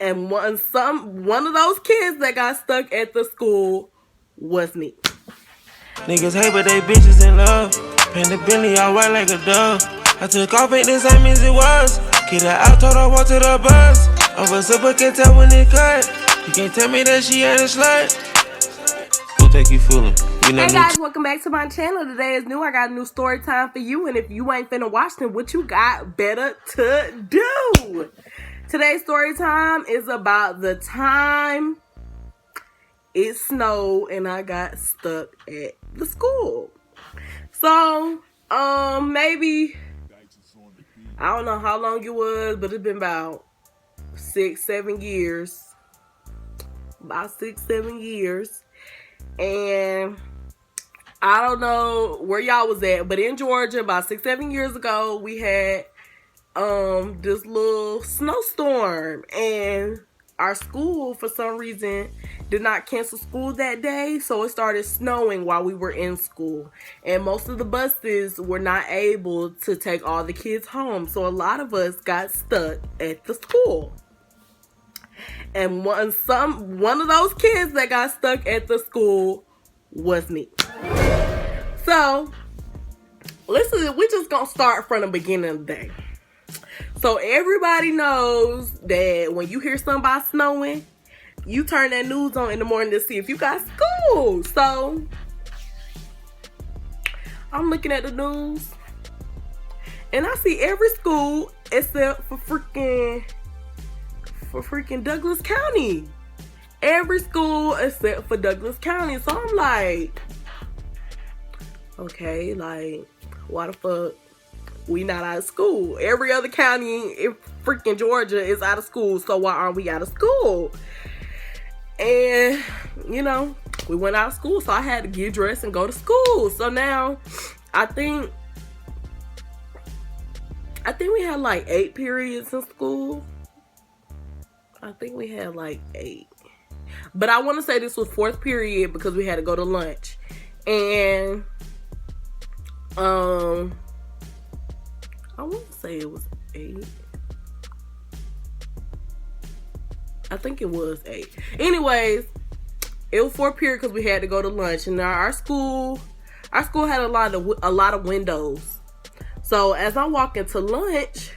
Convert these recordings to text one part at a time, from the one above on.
And one of those kids that got stuck at the school was me. Niggas hate but they bitches in love. Paint the Bentley all white like a dove. I took off, ain't the same as it was. Kid her out, told her walk to the bus. Over super can tell when it cut. You can't tell me that she ain't a slut. Who think you fooling? Hey guys, welcome back to my channel. Today is new. I got a new story time for you. And if you ain't finna watch them, what you got better to do? Today's story time is about the time it snowed and I got stuck at the school. So, maybe, I don't know how long it was, but it's been about 6-7 years. About 6-7 years. And I don't know where y'all was at, but in Georgia, about 6-7 years ago, we had this little snowstorm, and our school, for some reason, did not cancel school that day, so it started snowing while we were in school, and most of the buses were not able to take all the kids home, so a lot of us got stuck at the school. And one of those kids that got stuck at the school was me. So, listen, we just gonna start from the beginning of the day. So everybody knows that when you hear somebody snowing, you turn that news on in the morning to see if you got school. So I'm looking at the news and I see every school except for freaking Douglas County. Every school except for Douglas County. So I'm like, okay, like, why the fuck we not out of school? Every other county in freaking Georgia is out of school, so why aren't we out of school? And, you know, we went out of school, so I had to get dressed and go to school. So now, I think we had like 8 periods in school. I think we had like 8. But I want to say this was 4th period because we had to go to lunch. And, I want to say it was 8. I think it was 8. Anyways, it was 4th period because we had to go to lunch. And our school had a lot of windows. So as I walk into lunch,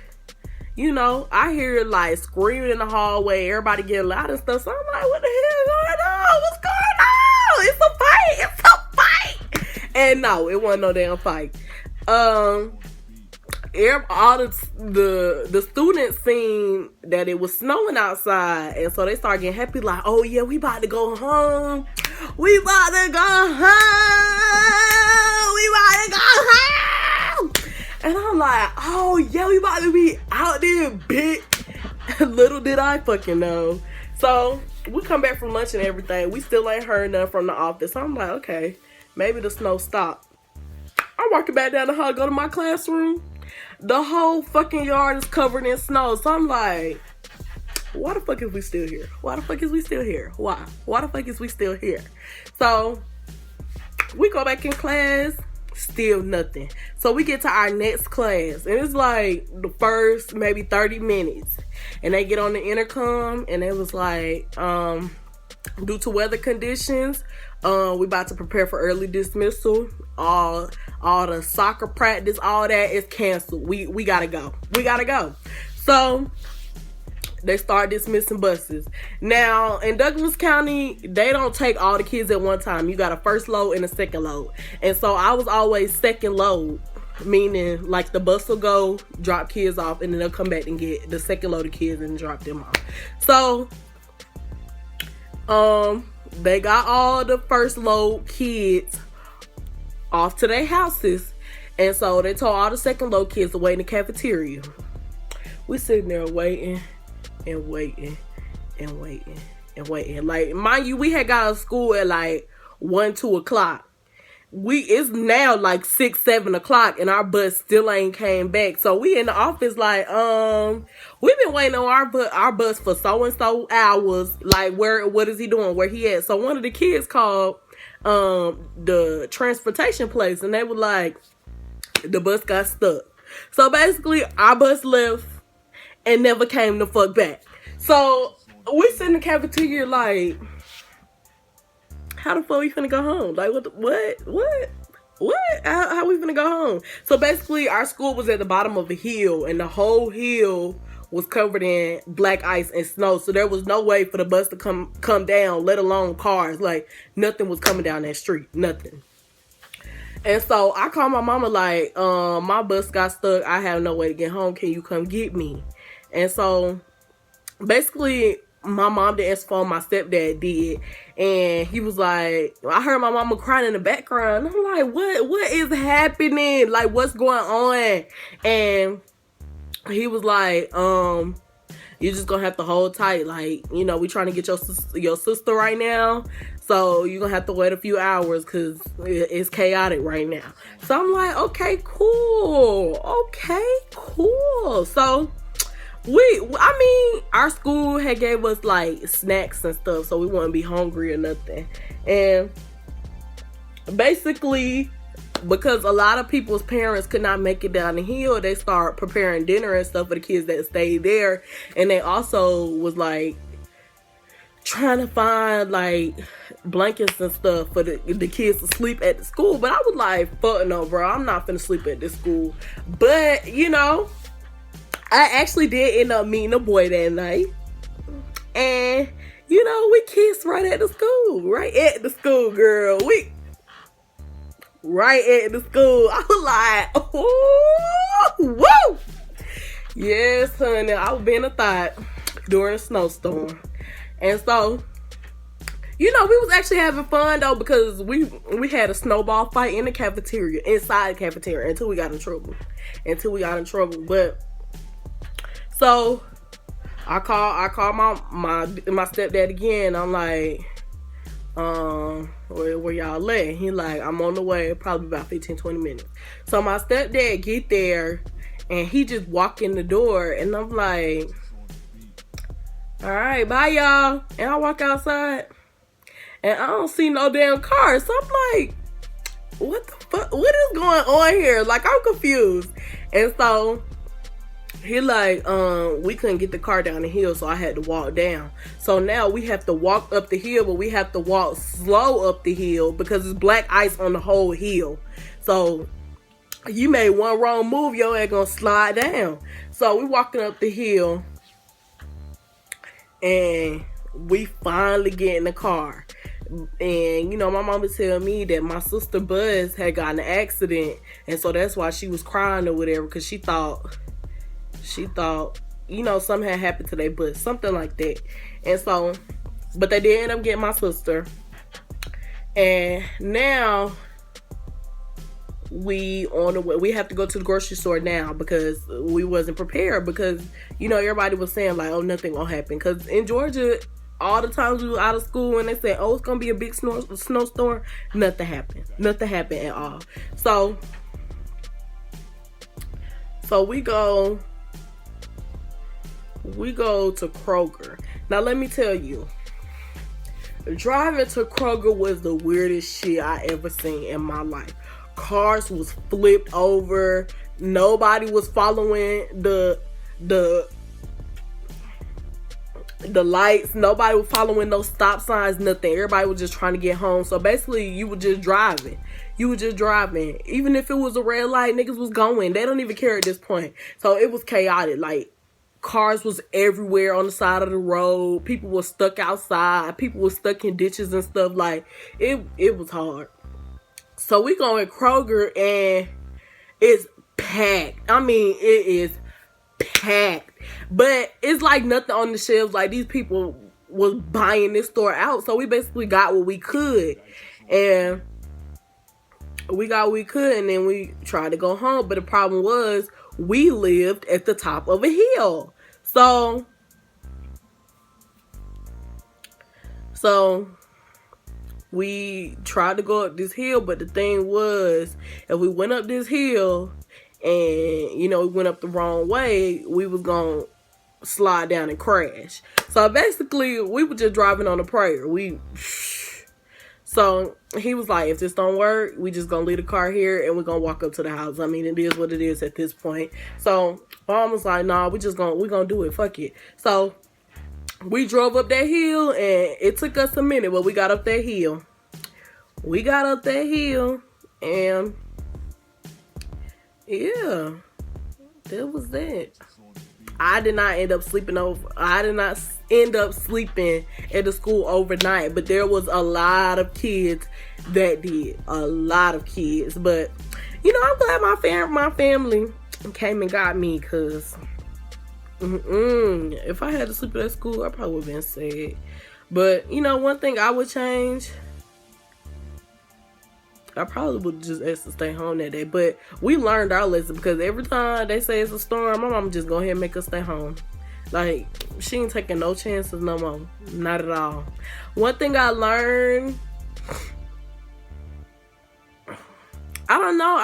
you know, I hear like screaming in the hallway, everybody getting loud and stuff. So I'm like, what the hell is going on? What's going on? It's a fight. It's a fight. And no, it wasn't no damn fight. All the students seen that it was snowing outside, and so they started getting happy, like, oh yeah, we about to go home. We about to go home. We about to go home. And I'm like, oh yeah, we about to be out there, bitch. Little did I fucking know. So we come back from lunch and everything. We still ain't heard nothing from the office. So I'm like, okay, maybe the snow stopped. I'm walking back down the hall, go to my classroom. The whole fucking yard is covered in snow. So I'm like, why the fuck is we still here? Why the fuck is we still here? Why? Why the fuck is we still here? So we go back in class, still nothing. So we get to our next class, and it's like the first maybe 30 minutes. And they get on the intercom, and it was like, due to weather conditions, we about to prepare for early dismissal. All the soccer practice, all that is canceled. We gotta go. We gotta go. So they start dismissing buses. Now in Douglas County, they don't take all the kids at one time. You got a first load and a second load. And so I was always second load, meaning like the bus will go drop kids off, and then they'll come back and get the second load of kids and drop them off. So they got all the first load kids off to their houses, and so they told all the second load kids to wait in the cafeteria. We sitting there waiting and waiting and waiting and waiting. Like, mind you, we had got out of school at like 1-2 o'clock. It's now like 6-7 o'clock, and our bus still ain't came back. So we in the office like, we've been waiting on our bus for so and so hours. Like, what is he doing? Where he at? So one of the kids called the transportation place, and they were like, the bus got stuck. So basically our bus left and never came the fuck back. So we sit in the cafeteria like, how the fuck we finna go home? Like, what? How we finna go home? So basically, our school was at the bottom of a hill, and the whole hill was covered in black ice and snow. So there was no way for the bus to come down, let alone cars. Like, nothing was coming down that street. Nothing. And so I called my mama like, my bus got stuck. I have no way to get home. Can you come get me? And so basically, my mom didn't answer the phone. My stepdad did. And he was like, I heard my mama crying in the background. I'm like, what is happening? Like, what's going on? And he was like, you're just gonna have to hold tight. Like, you know, we trying to get your sister right now. So you're gonna have to wait a few hours because it's chaotic right now. So I'm like, okay, cool. So our school had gave us like snacks and stuff, so we wouldn't be hungry or nothing. And basically, because a lot of people's parents could not make it down the hill, they start preparing dinner and stuff for the kids that stayed there. And they also was like trying to find like blankets and stuff for the kids to sleep at the school. But I was like, fuck no, bro, I'm not finna sleep at this school. But you know, I actually did end up meeting a boy that night. And you know, we kissed right at the school, girl. Right at the school. I was like, oh, woo! Yes, honey. I was being a thought during a snowstorm. And so, you know, we was actually having fun though, because we had a snowball fight in the cafeteria, inside the cafeteria, until we got in trouble. But so I called my stepdad again. I'm like, where y'all at? He like, I'm on the way, probably about 15-20 minutes. So my stepdad get there and he just walk in the door, and I'm like, all right, bye y'all. And I walk outside and I don't see no damn car. So I'm like, what the fuck? What is going on here? Like, I'm confused. And so he like, we couldn't get the car down the hill, so I had to walk down. So now we have to walk up the hill, but we have to walk slow up the hill because it's black ice on the whole hill. So you made one wrong move, your ass gonna slide down. So we walking up the hill, and we finally get in the car. And you know, my mama tell me that my sister Buzz had gotten an accident, and so that's why she was crying or whatever, because she thought, you know, something had happened to their bus, something like that. And so, but they did end up getting my sister. And now we on the way. We have to go to the grocery store now because we wasn't prepared, because, you know, everybody was saying like, oh, nothing gonna happen. Because in Georgia, all the times we were out of school and they said, oh, it's gonna be a big snowstorm, nothing happened at all. So we go to Kroger. Now let me tell you, driving to Kroger was the weirdest shit I ever seen in my life. Cars was flipped over. Nobody was following the lights. Nobody was following those stop signs, nothing. Everybody was just trying to get home. So basically, you were just driving. Even if it was a red light, niggas was going. They don't even care at this point. So it was chaotic. Like, cars was everywhere on the side of the road. People were stuck outside. People were stuck in ditches and stuff. Like, it was hard. So we go in Kroger and it's packed. I mean, it is packed. But it's like nothing on the shelves. Like, these people was buying this store out. So we basically got what we could. And and then we tried to go home. But the problem was, we lived at the top of a hill. So we tried to go up this hill, but the thing was, if we went up this hill and, you know, we went up the wrong way, we was gonna slide down and crash. So basically, we were just driving on a prayer. So he was like, if this don't work, we just gonna leave the car here and we're gonna walk up to the house. I mean, it is what it is at this point. So mom was like, nah, we gonna do it. Fuck it. So we drove up that hill, and it took us a minute, but we got up that hill. We got up that hill, and yeah, that was that. I did not end up sleeping over. I did not end up sleeping at the school overnight, but there was a lot of kids that did. A lot of kids, but you know, I'm glad my family came and got me, because if I had to sleep at that school, I probably would have been sad. But you know, one thing I would change, I probably would just ask to stay home that day. But we learned our lesson, because every time they say it's a storm, my mama just go ahead and make us stay home. Like, she ain't taking no chances no more. Not at all. One thing I learned, I don't know,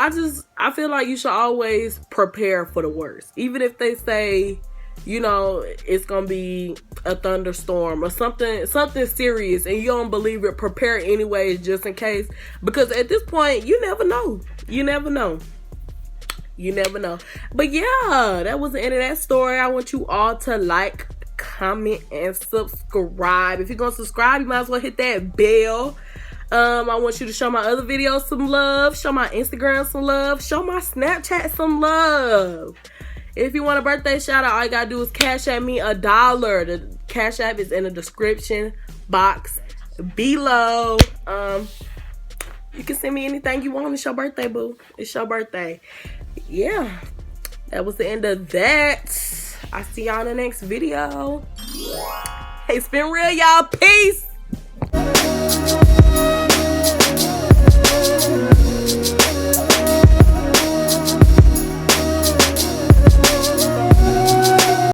I feel like you should always prepare for the worst. Even if they say, you know, it's gonna be a thunderstorm or something serious, and you don't believe it, prepare anyways, just in case. Because at this point, you never know. You never know. But yeah, that was the end of that story. I want you all to like, comment, and subscribe. If you're gonna subscribe, you might as well hit that bell. I want you to show my other videos some love, show my Instagram some love, show my Snapchat some love. If you want a birthday shout out, all you gotta do is cash at me $1. The Cash App is in the description box below. You can send me anything you want. It's your birthday, boo. It's your birthday. Yeah, that was the end of that. I'll see y'all in the next video. Hey, it's been real, y'all. Peace.